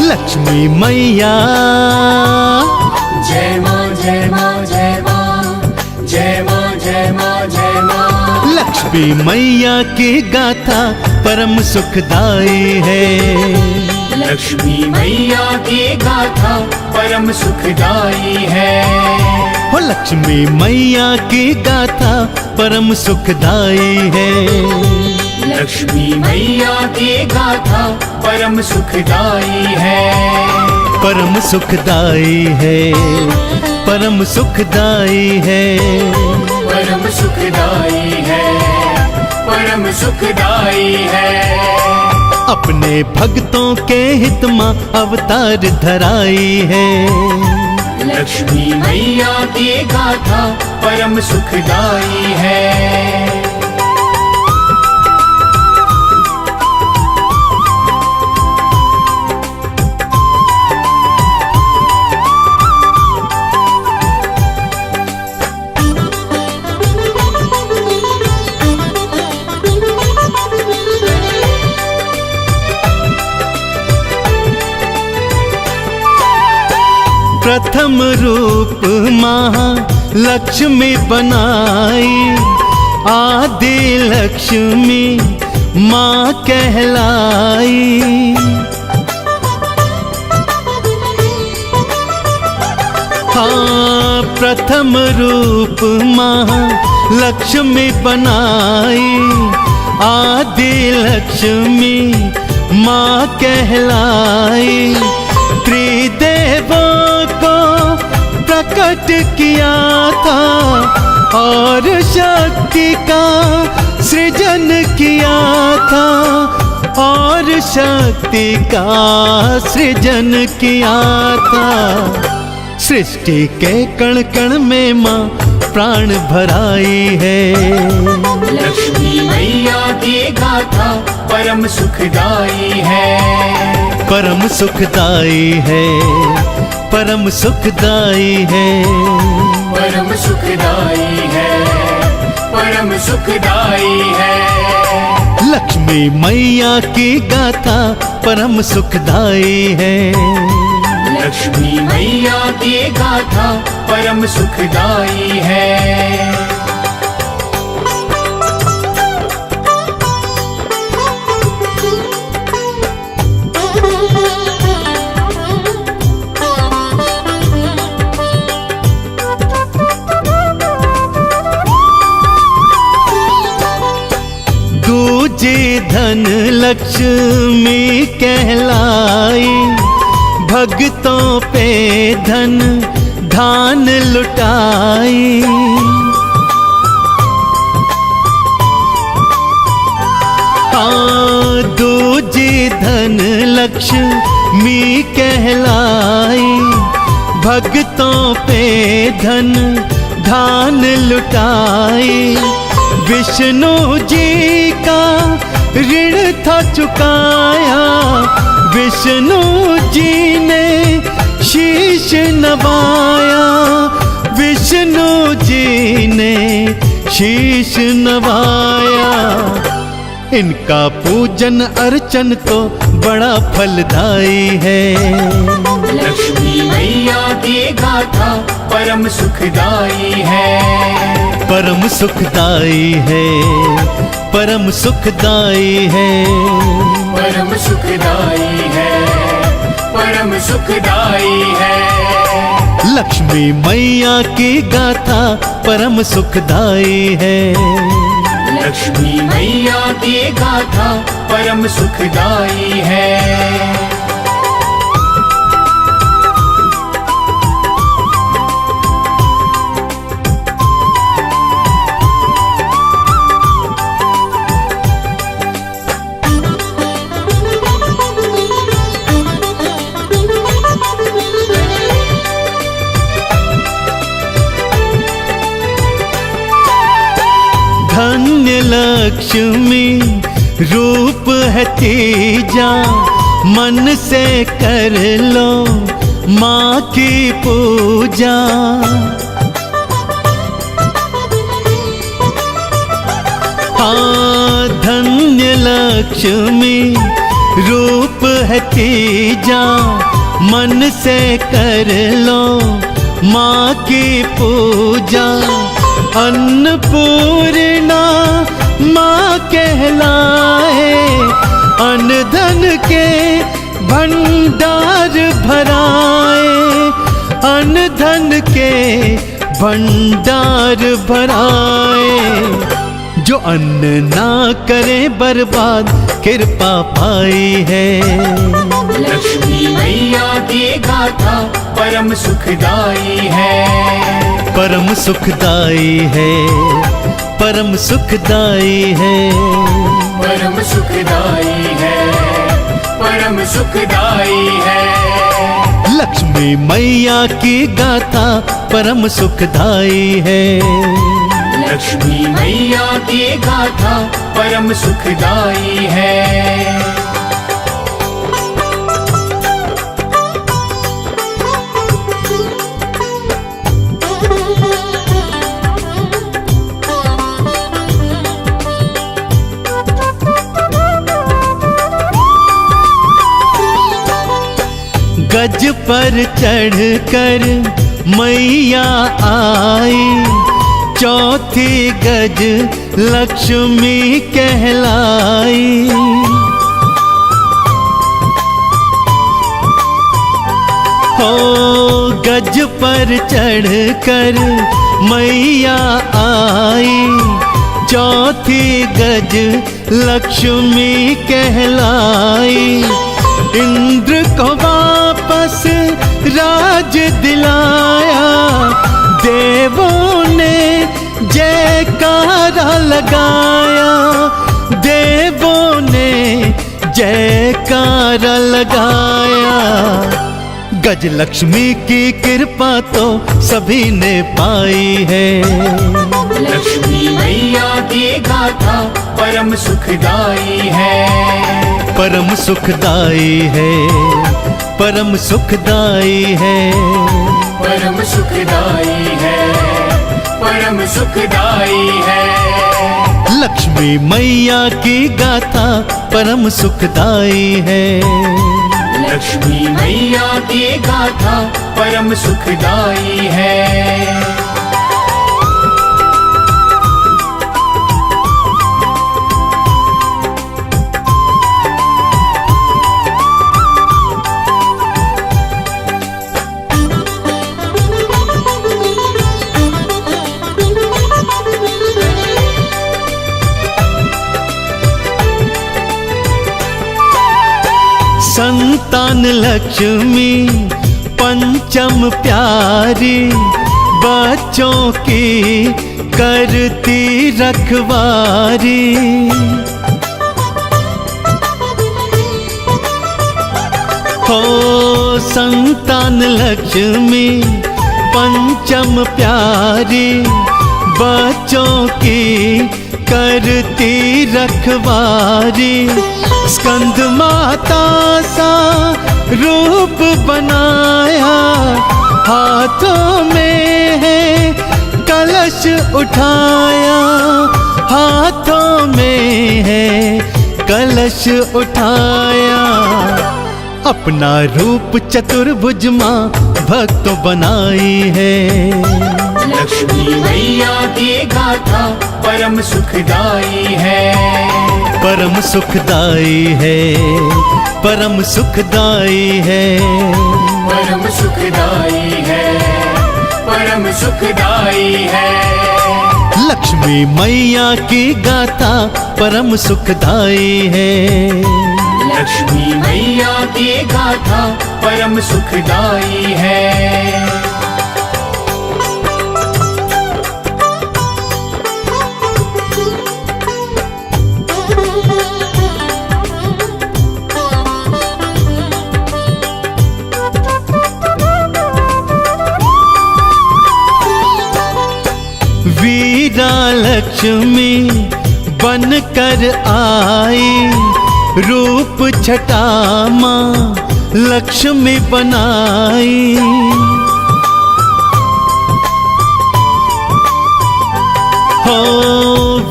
लक्ष्मी मैया जय माँ जय माँ जय माँ जय माँ जय माँ जय माँ। लक्ष्मी मैया की गाथा परम सुखदाई है। लक्ष्मी मैया की गाथा परम सुखदाई है। हो लक्ष्मी मैया की गाथा परम सुखदाई है। लक्ष्मी मैया की गाथा परम सुखदाई है। परम सुखदाई है, परम सुखदाई है। परम सुखदाई है, परम सुखदाई है। अपने भक्तों के हित मां अवतार धराई है। लक्ष्मी मैया की गाथा परम सुखदाई है। प्रथम रूप महालक्ष्मी बनाई, आदि लक्ष्मी माँ कहलाई। हाँ, प्रथम रूप महालक्ष्मी बनाई, आदि लक्ष्मी माँ कहलाई। त्रिदेवों को प्रकट किया था और शक्ति का सृजन किया था, और शक्ति का सृजन किया था। सृष्टि के कण कण में माँ प्राण भराई है। लक्ष्मी मैया की गाथा परम सुखदाई है। परम सुखदाई है, परम सुखदाई है। परम सुखदाई है, परम सुखदाई है। लक्ष्मी मैया की गाथा परम सुखदाई है। लक्ष्मी मैया की गाथा परम सुखदाई है। दूजे धन लक्ष्मी कहलाई, भक्तों पे धन धान लुटाई। हाँ, दूजे धन लक्ष्मी कहलाई, भक्तों पे धन धान लुटाई। विष्णु जी का ऋण था चुकाया, विष्णु जी ने शीश नवाया। विष्णु जी ने शीश नवाया। इनका पूजन अर्चन तो बड़ा फलदायी है। लक्ष्मी मैया की गाथा परम सुखदाई है। परम सुखदाई है, परम सुखदाई है। परम सुखदाई है, परम सुखदाई है। लक्ष्मी मैया की गाथा परम सुखदाई है। लक्ष्मी मैया की गाथा परम सुखदाई है। धन्य लक्ष्मी रूप है तीजा, मन से कर लो माँ की पूजा। हाँ, धन्य लक्ष्मी रूप है तीजा, मन से कर लो माँ की पूजा। अन्नपूर्णा माँ कहलाए, अन्न धन के भंडार भराए, अन्न धन के भंडार भराए। जो अन्न ना करे बर्बाद, कृपा पाई है। लक्ष्मी मैया की गाथा परम सुखदाई है, परम सुखदाई है, परम सुखदाई है, परम सुखदाई है, परम सुखदाई है। लक्ष्मी मैया की गाथा परम सुखदाई है। लक्ष्मी मैया की गाथा परम सुखदाई है। गज पर चढ़कर मैया आई, चौथी गज लक्ष्मी कहलाई। हो गज पर चढ़कर मैया आई, चौथी गज लक्ष्मी कहलाई। इंद्र को वापस राज दिलाया, देवों ने जयकारा लगाया, देवों ने जयकारा लगाया। गज लक्ष्मी की कृपा तो सभी ने पाई है। लक्ष्मी मैया की गाथा परम सुखदाई है, परम सुखदाई है, परम सुखदाई है, परम सुखदाई है, परम सुखदाई है। लक्ष्मी मैया की गाथा परम सुखदाई है। लक्ष्मी मैया की गाथा परम सुखदाई है। संतान लक्ष्मी पंचम प्यारी, बच्चों की करती रखवारी। हो संतान लक्ष्मी पंचम प्यारी, बच्चों की करती रखवारी। स्कंद माता सा रूप बनाया, हाथों में है कलश उठाया, हाथों में है कलश उठाया। अपना रूप चतुर्भुज माँ भक्तों बनाई है। लक्ष्मी मैया की गाथा परम सुखदाई है, परम सुखदाई है, परम सुखदाई है, परम सुखदाई है, परम सुखदाई है। लक्ष्मी मैया की गाथा परम सुखदाई है। लक्ष्मी मैया की गाथा परम सुखदाई है। वीर वीरा लक्ष्मी बन कर आई, रूप छटा माँ लक्ष्मी बनाई। हो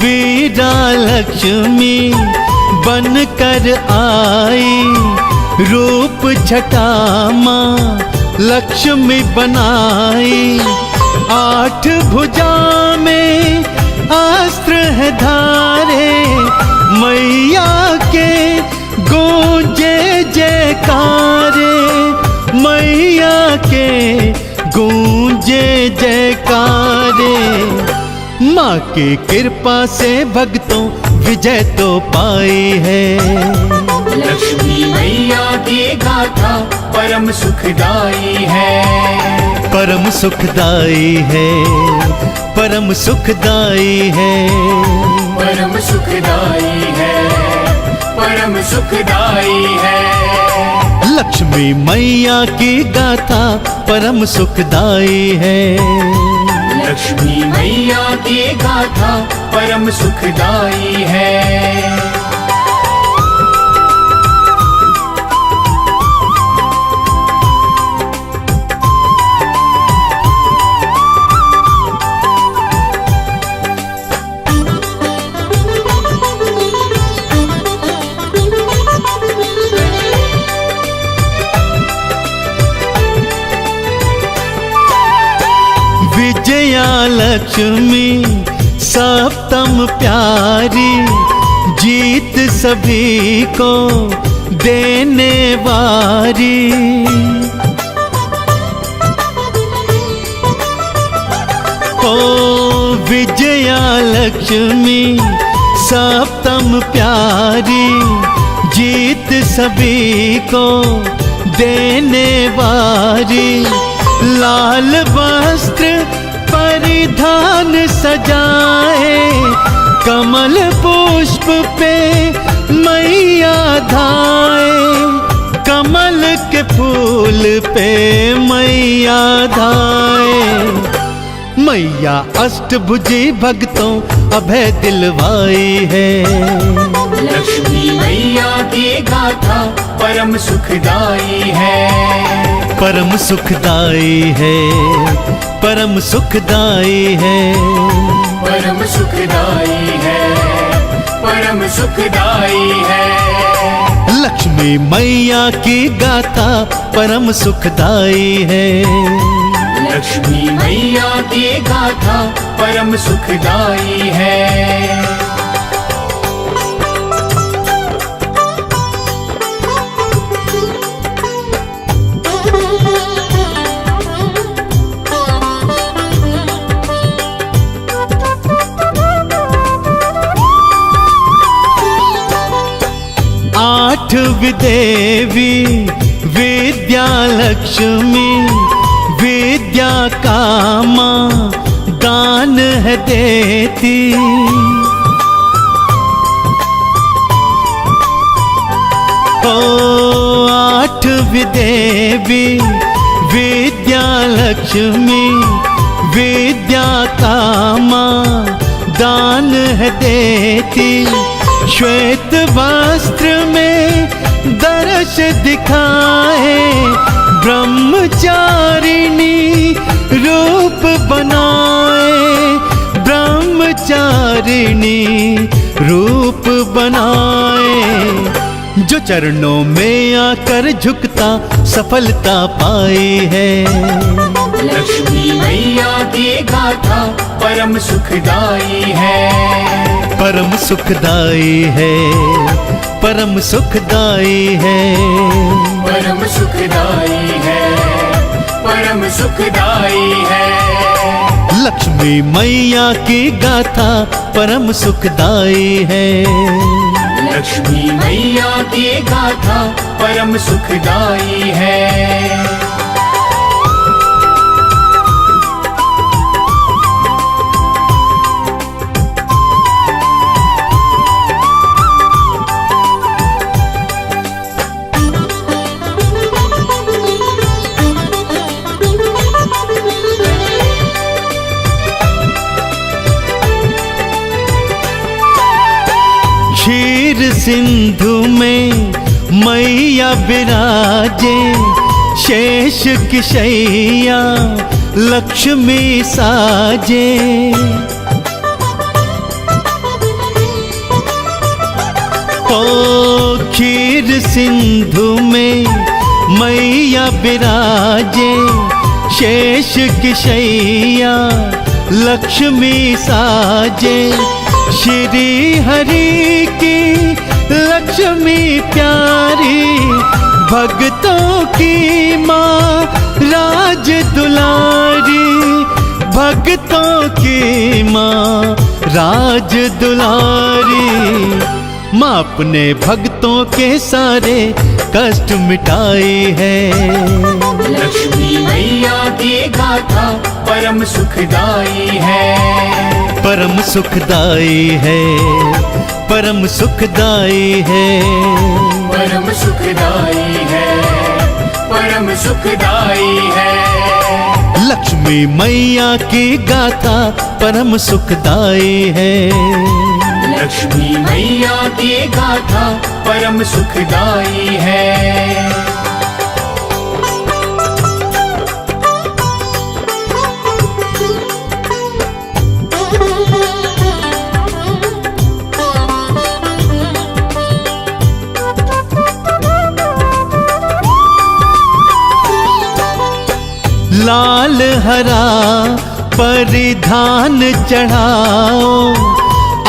वीरा लक्ष्मी बन कर आई, रूप छटा माँ लक्ष्मी बनाई। 8 भुजा में अस्त्र है धारे, मैया के गूंजे जयकारे, मैया के गूंजे जयकारे। माँ की कृपा से भक्तों विजय तो पाई है। लक्ष्मी मैया की गाथा परम सुखदाई है, परम सुखदाई है, परम सुखदाई है, परम सुखदाई है, परम सुखदाई है। लक्ष्मी मैया की गाथा परम सुखदाई है। लक्ष्मी मैया की गाथा परम सुखदाई है। विजया लक्ष्मी सप्तम प्यारी, जीत सभी को देने वारी। ओ विजया लक्ष्मी सप्तम प्यारी, जीत सभी को देने वारी। लाल वस्त्र परिधान सजाए, कमल पुष्प पे मैया धाए, कमल के फूल पे मैया धाए। मैया अष्टभुजी भक्तों अभय दिलवाई है। लक्ष्मी मैया की गाथा परम सुखदाई है, परम सुखदाई है, परम सुखदाई है, परम सुखदाई है, परम सुखदाई है। लक्ष्मी मैया की गाथा परम सुखदाई है। लक्ष्मी मैया की गाथा परम सुखदाई है। 8वीं देवी विद्या लक्ष्मी, विद्या का माँ दान है देती। ओ 8वीं देवी विद्या लक्ष्मी, विद्या का माँ दान है देती। श्वेत वस्त्र में दर्श दिखाए, ब्रह्मचारिणी रूप बनाए, ब्रह्मचारिणी रूप बनाए। जो चरणों में आकर झुकता सफलता पाई है। लक्ष्मी मैया की गाथा परम सुखदाई है, परम सुखदाई है, परम सुखदाई है, परम सुखदाई है, परम सुखदाई है। लक्ष्मी मैया की गाथा परम सुखदाई है। लक्ष्मी मैया की गाथा परम सुखदाई है। क्षीर सिंधु में मैया विराजे, शेष की शैया लक्ष्मी साजे। ओ क्षीर सिंधु में मैया विराजे, शेष की शैया लक्ष्मी साजे। श्री हरि की लक्ष्मी प्यारी, भक्तों की माँ राज दुलारी, भक्तों की माँ राज दुलारी। माँ अपने भक्तों के सारे कष्ट मिटाई है। लक्ष्मी मैया की गाथा परम सुखदाई है, परम सुखदाई है, परम सुखदाई है, परम सुखदाई है, परम सुखदाई है। लक्ष्मी मैया की गाथा परम सुखदाई है। लक्ष्मी मैया की गाथा परम सुखदाई है। लाल हरा परिधान चढ़ाओ,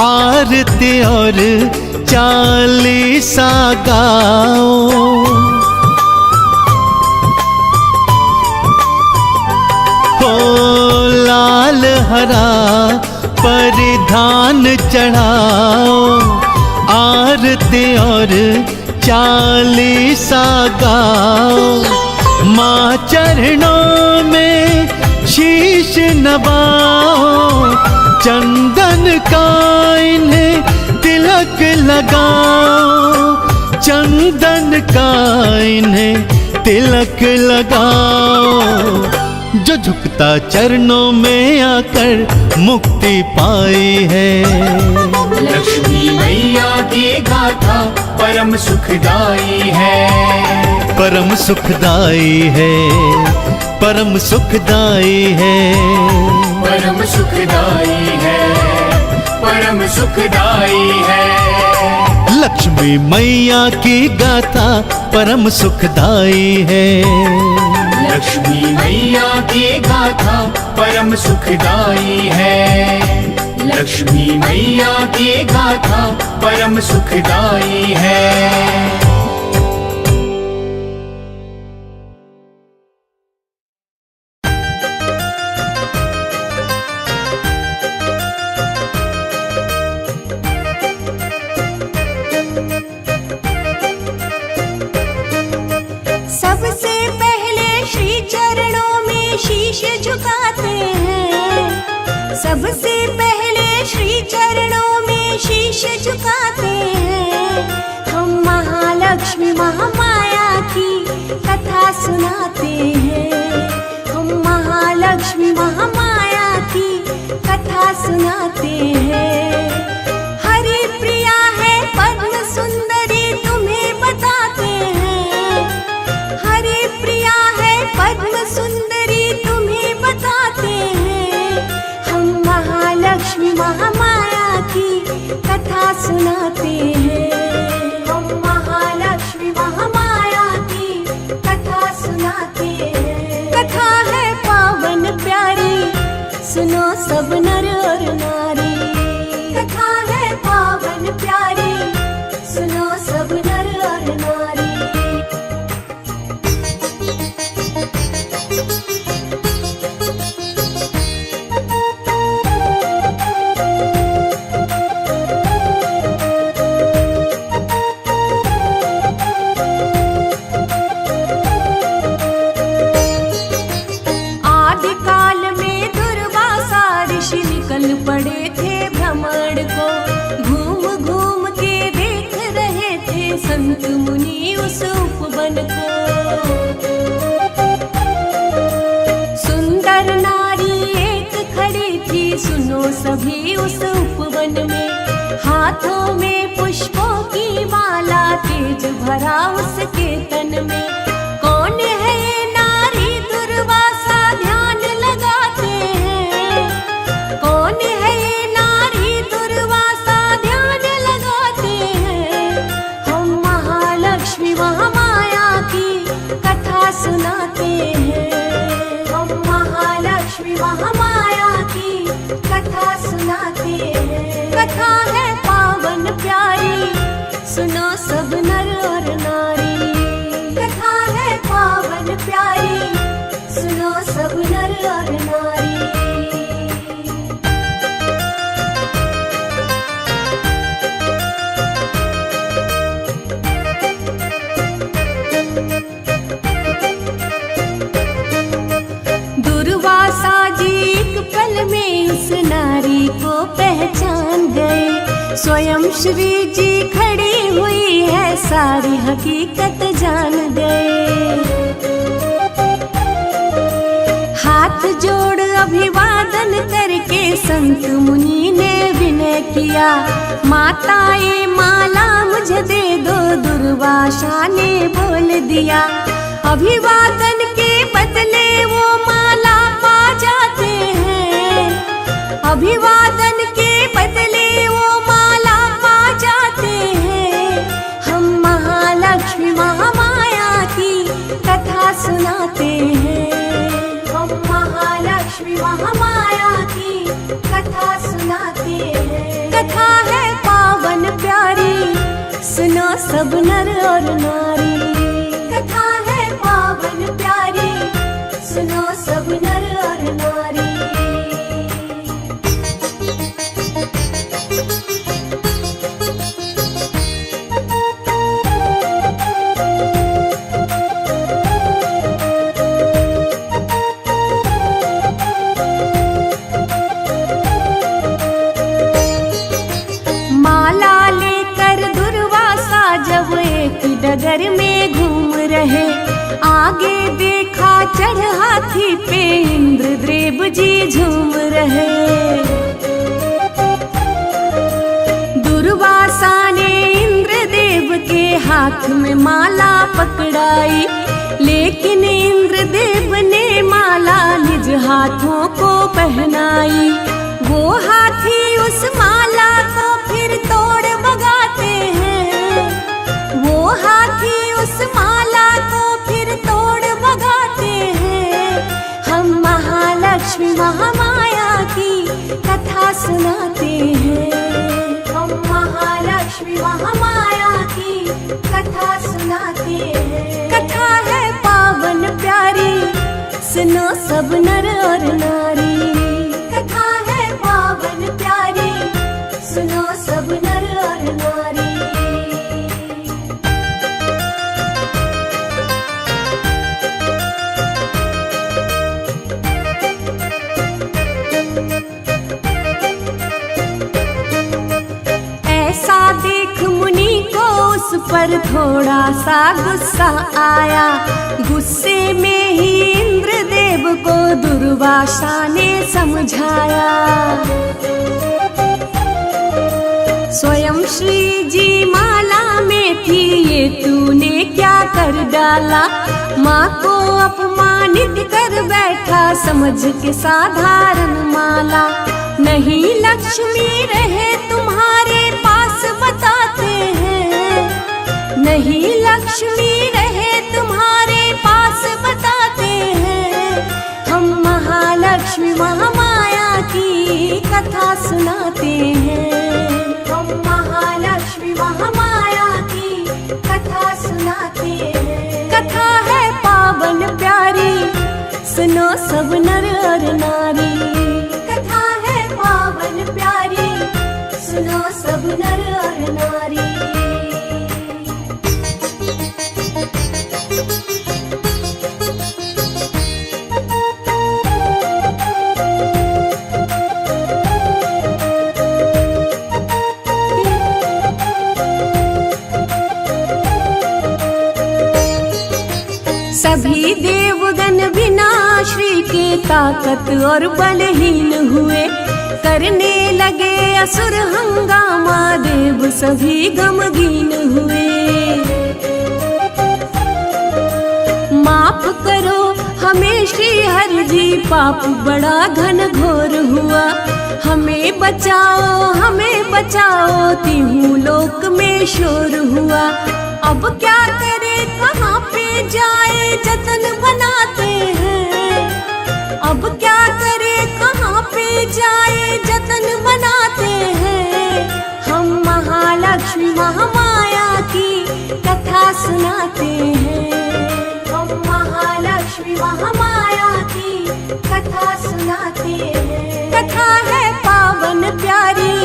आरती और चालीसा गाओ। हो लाल हरा परिधान चढ़ाओ, आरती और चालीसा गाओ। माँ चरणों में शीश नवाओ, चंदन का इन्हें तिलक लगाओ, चंदन का इन्हें तिलक लगाओ। जो झुकता चरणों में आकर मुक्ति पाई है। लक्ष्मी मैया की गाथा परम सुखदाई है, परम सुखदाई है, परम सुखदाई है, परम सुखदाई है, परम सुखदाई है। लक्ष्मी मैया की गाथा परम सुखदाई है। लक्ष्मी मैया की गाथा परम सुखदाई है। लक्ष्मी मैया की गाथा परम सुखदाई है। सबसे पहले श्री चरणों में शीश झुकाते हैं, सबसे पहले श्री चरणों में शीश झुकाते हैं। हम महालक्ष्मी महामाया की कथा सुनाते हैं, हम महालक्ष्मी महामाया की कथा सुनाते हैं। हरि प्रिया है पद्म सुंदरी तुम्हें बताते हैं, हरि प्रिया है पद्म सुंदरी तुम्हें बताते हैं। हम महालक्ष्मी महामाया की कथा सुनाते हैं, हम महालक्ष्मी महामाया की कथा सुनाते हैं। कथा है पावन प्यारी, सुनो सब नर और नारी। कथा है पावन प्यारी, सुनो सब नर और नारी। आदिकाल में दुर्वासा ऋषि निकल पड़े थे भ्रमण को, घूम घूम के देख रहे थे संत मुनि उस उपवन को। सुंदर नारी एक खड़ी थी सुनो सभी उस उपवन में, हाथों में पुष्पों की भरा उसके तन में। कौन है ये नारी दुर्वासा ध्यान लगाते हैं, कौन है ये नारी दुर्वासा ध्यान लगाते हैं। हम महालक्ष्मी महामाया की कथा सुनाते हैं, हम महालक्ष्मी महामाया की कथा सुनाते हैं। कथा है पावन प्यारी, सुनो सब नर और नारी। कथा है पावन प्यारी, सुनो सब नर और नारी। दुर्वासा जी एक पल में उस नारी को पहचान गए। स्वयं श्री जी खड़ी हुई है, सारी हकीकत जान गए। हाथ जोड़ अभिवादन करके संत मुनि ने विनय किया। माताए माला मुझे दे दो, दुर्वासा ने बोल दिया। अभिवादन के बदले वो माला पा जाते हैं, अभिवादन के बदले वो माला पा जाते हैं। हम महालक्ष्मी महामाया की कथा सुनाते हैं, हम महालक्ष्मी महामाया की कथा सुनाते हैं। कथा है पावन प्यारी, सुनो सब नर और नारी। कथा है पावन प्यारी, सुनो सब नर और नारी। माला लेकर दुर्वासा जब एक डगर में घूम रहे, आगे देखा चढ़ हाथी पे इंद्रदेव जी झूम रहे। दुर्वासा ने इंद्रदेव के हाथ में माला पकड़ाई, लेकिन इंद्रदेव ने माला निज हाथों को पहनाई। वो हाथी उस माला को फिर तोड़ भगाते हैं, वो हाथी उस माला को फिर तोड़ भगाते हैं। हम महालक्ष्मी महामाया की कथा सुनाते हैं, हम महालक्ष्मी महामाया की कथा सुनाते हैं। कथा है पावन प्यारी, सुनो सब नर और नारी। कथा है पावन प्यारी, सुनो सब नर और नारी। ऐसा देख मुनि को उस पर थोड़ा सा गुस्सा आया। गुस्से में ही इंद्रदेव को दुर्वासा ने समझाया। स्वयं श्री जी माला में थी, ये तूने क्या कर डाला। माँ को अपमानित कर बैठा समझ के साधारण माला। नहीं लक्ष्मी रहे तुम्हारे पास बताते हैं, नहीं लक्ष्मी रहे तुम्हारे पास बताते हैं। हम महालक्ष्मी महामाया की कथा सुनाते हैं, हम महालक्ष्मी महामाया की कथा सुनाते हैं। कथा है पावन प्यारी, सुनो सब नर और नारी। कथा है पावन प्यारी, सुनो सब नर और नारी। सभी देवगण बिना श्री के ताकत और बलहीन हुए। करने लगे असुर हंगामा, देव सभी गमगीन हुए। पाप बड़ा घन घोर हुआ। हमें बचाओ तीहू लोक में शोर हुआ। अब क्या करे कहाँ पे जाए जतन बनाते हैं। अब क्या करे कहाँ पे जाए जतन बनाते हैं। हम महालक्ष्मी महामाया की कथा सुनाते हैं। हम महालक्ष्मी महामाया की कथा सुनाते हैं। कथा है पावन प्यारी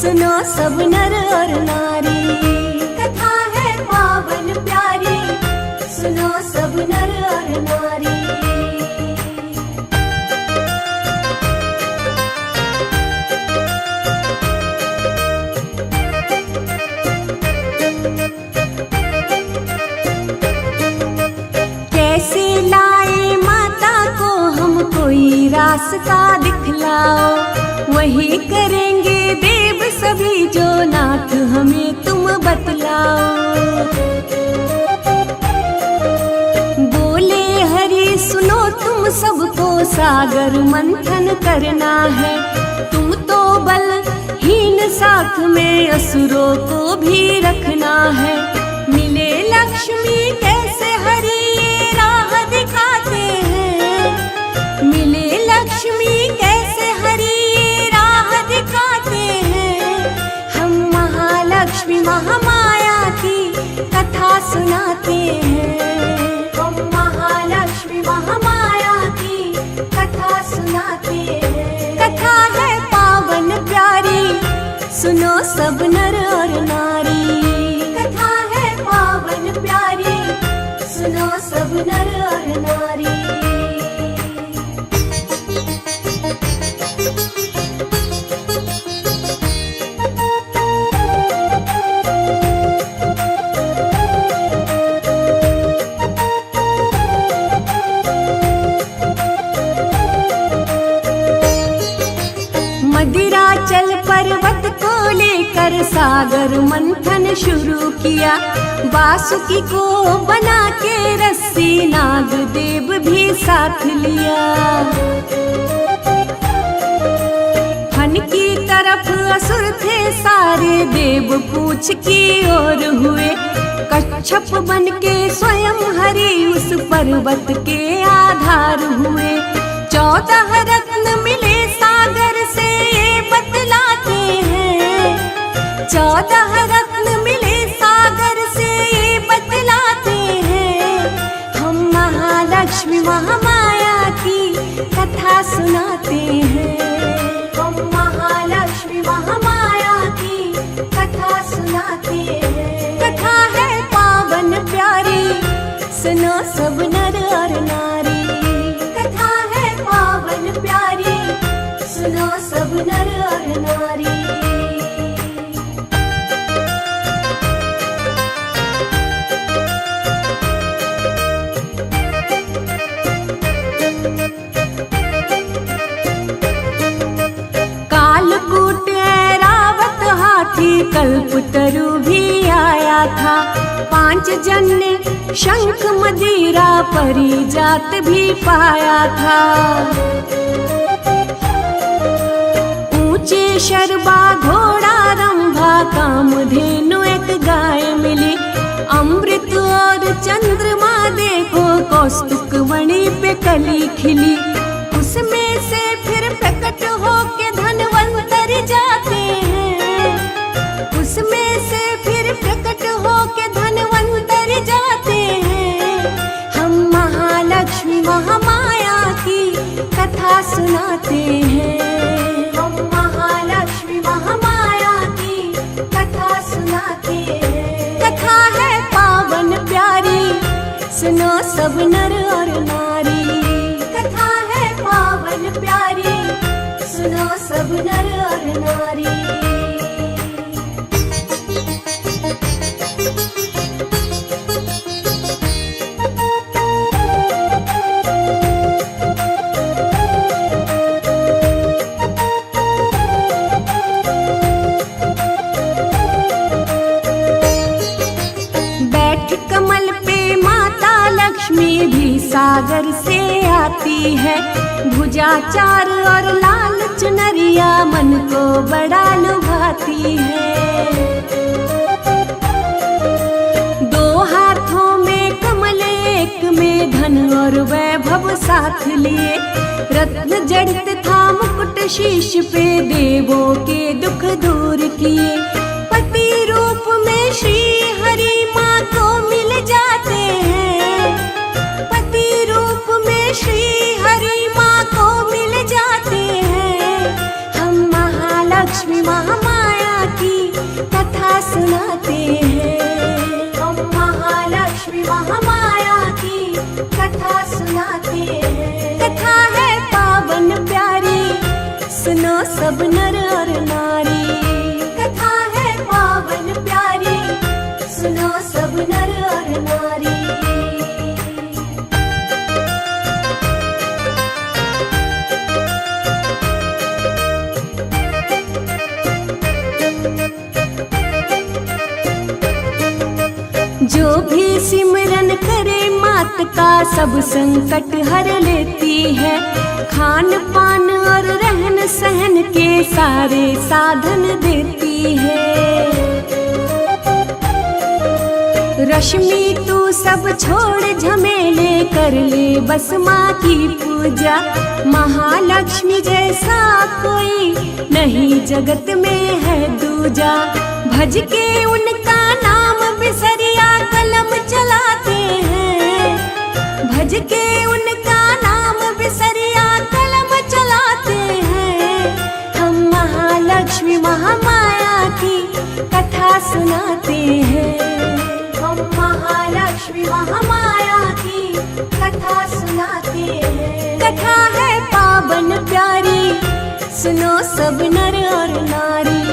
सुनो सब नर और नारी। कथा है पावन प्यारी सुनो सब नर और नारी। कैसे लाए माता को हम कोई रास्ता दिखलाओ। वही करेंगे देव सभी जो नाथ हमें तुम बतलाओ। बोले हरि सुनो तुम सबको सागर मंथन करना है। तुम तो बलहीन साथ में असुरों को भी रखना है। मिले लक्ष्मी कैसे हरि ये राह दिखाते हैं। मिले लक्ष्मी कैसे हरि ये राह दिखाते हैं। हम महालक्ष्मी महामाया की कथा सुनाते हैं। हम महालक्ष्मी महामाया की कथा सुनाते हैं। कथा है पावन प्यारी सुनो सब नर और नारी। कथा है पावन प्यारी सुनो सब नर और नारी। मदिराचल पर्वत को लेकर सागर मंथन शुरू किया। वासुकी को बना के रस्सी नाग देव भी साथ लिया। फन की तरफ असुर थे सारे देव पूछ की ओर हुए। कच्छप बन के स्वयं हरि उस पर्वत के आधार हुए। 14 रत्न मिले सागर से ये बतलाते हैं। 14 रत्न मिले सागर से ये बतलाते हैं। हम महालक्ष्मी महामाया की कथा सुनाते हैं। हम महालक्ष्मी महामाया की कथा सुनाते हैं। कथा है पावन प्यारी सुनो सब नर और नारी। कथा है पावन प्यारी सुनो सब नर और नारी। कालकूट ऐरावत हाथी कल्पतरु भी आया था। 5 जन्य शंख मदिरा परिजात भी पाया था। ऊंचे शरबा घोड़ा रंभा कामधेनु एक गाय मिली। अमृत और चंद्रमा देखो कौस्तुक मणि पे कली खिली। उसमें से फिर प्रकट होके धनवंतर जाते हैं। उसमें से फिर प्रकट होके धनवंतर जाते हैं। हम महालक्ष्मी महामाया की कथा सुनाते हैं। हम महालक्ष्मी महामाया की कथा सुनाते हैं। कथा है पावन प्यारी सुनो सब नर और नारी। कथा है पावन प्यारी सुनो सब नर और नारी। बैठ कमल पे माता लक्ष्मी भी सागर से आती गाती है। भुजा चार और लाल चुनरिया मन को बड़ा लुभाती है। दो हाथों में कमल, एक में धन और वैभव साथ लिए। रत्न जड़ित था मुकुट शीश पे, देवों के दुख दूर किए। पति रूप में श्री हरि माँ को मिल जाते हैं। पति रूप में श्री हरि माँ को मिल जाते हैं। हम महालक्ष्मी महामाया की कथा सुनाते हैं। हम महालक्ष्मी महामाया की कथा सुनाते हैं। कथा है पावन प्यारी, सुनो सब नर और नारी। कथा है पावन प्यारी, सुनो सब नर और नारी। जो भी सिमरन करे मात का, सब संकट हर लेती है। खान पान और रहन सहन के सारे साधन देती है। रश्मि तू सब छोड़ झमेले, कर ले बस माँ की पूजा। महालक्ष्मी जैसा कोई नहीं जगत में है दूजा। भज के उनका नाम बिसरिया कलम चलाते हैं। भज के उनका नाम बिसरिया कलम चलाते हैं। हम महालक्ष्मी महामाया की कथा सुनाते हैं। हम महालक्ष्मी महामाया की कथा सुनाते हैं। कथा है पावन प्यारी, सुनो सब नर और नारी।